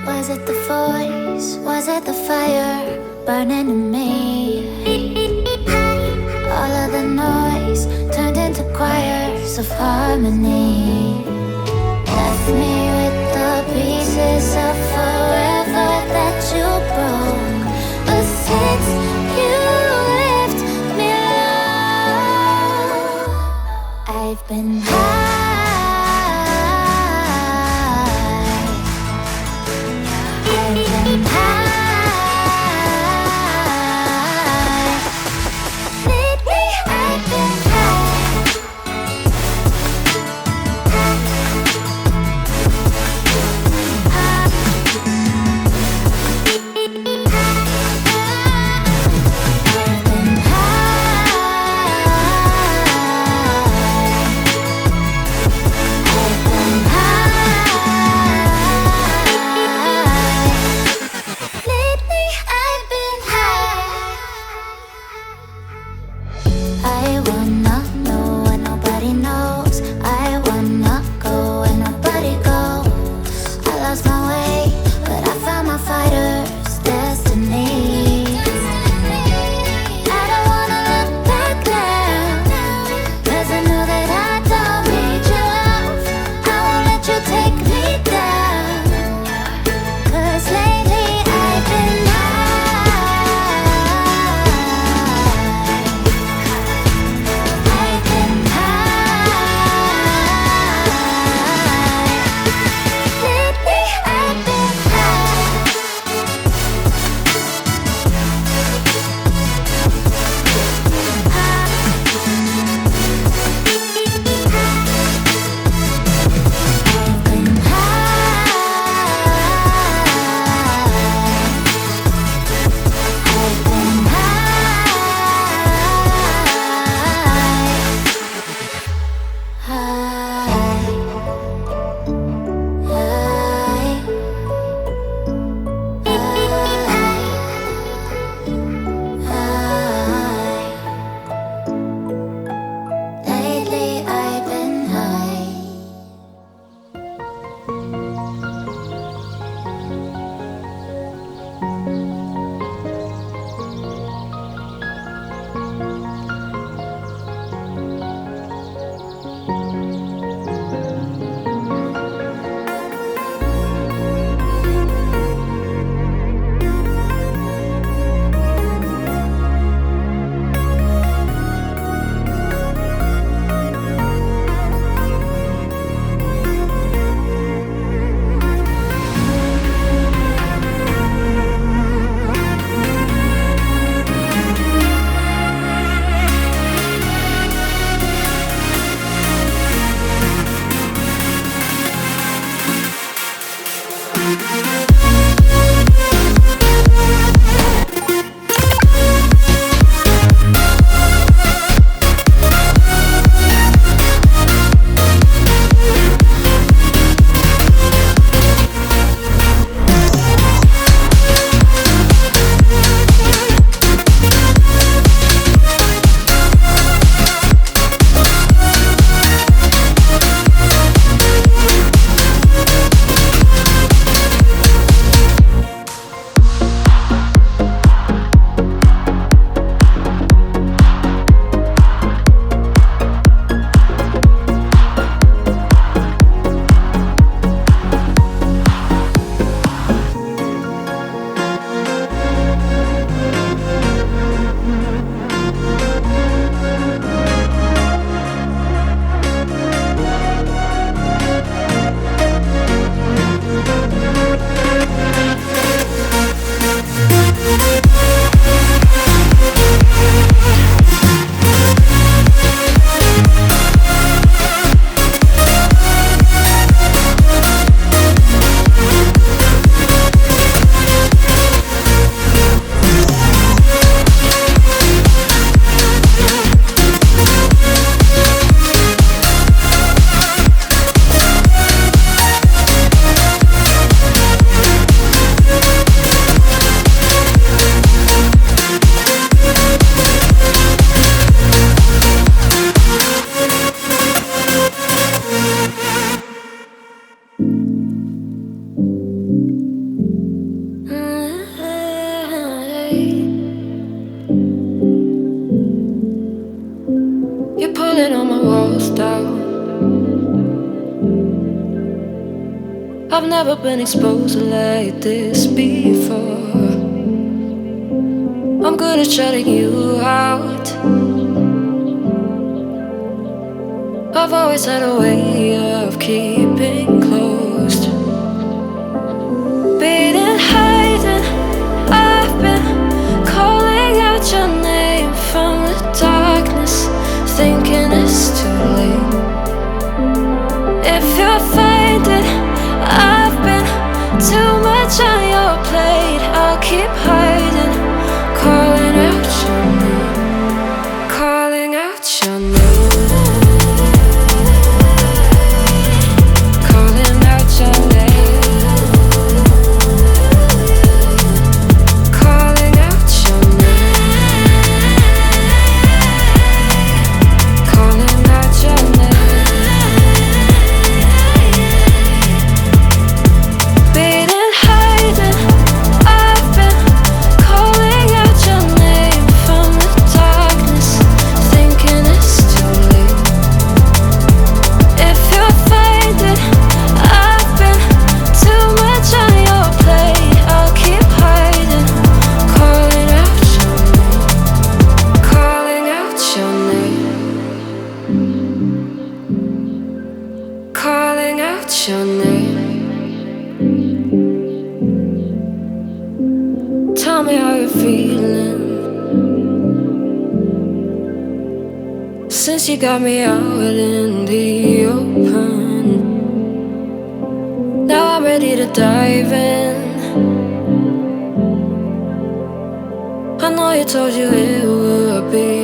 Was it the voice? Was it the fire burning in me? All of the noise turned into choirs of harmony. Left me with the pieces of forever that you broke. But since you left me alone, I've been high. I've been high. Lately I've been I've never been exposed like this before. I'm good at shutting you out. I've always had a way of keeping closed. Beating, hiding, I've been calling out your name from the darkness, thinking it's too late. If you'll find it, I've been too much on your plate. I'll keep hiding, calling out your name, calling out your name. Since you got me out in the open, now I'm ready to dive in. I know you told you it would be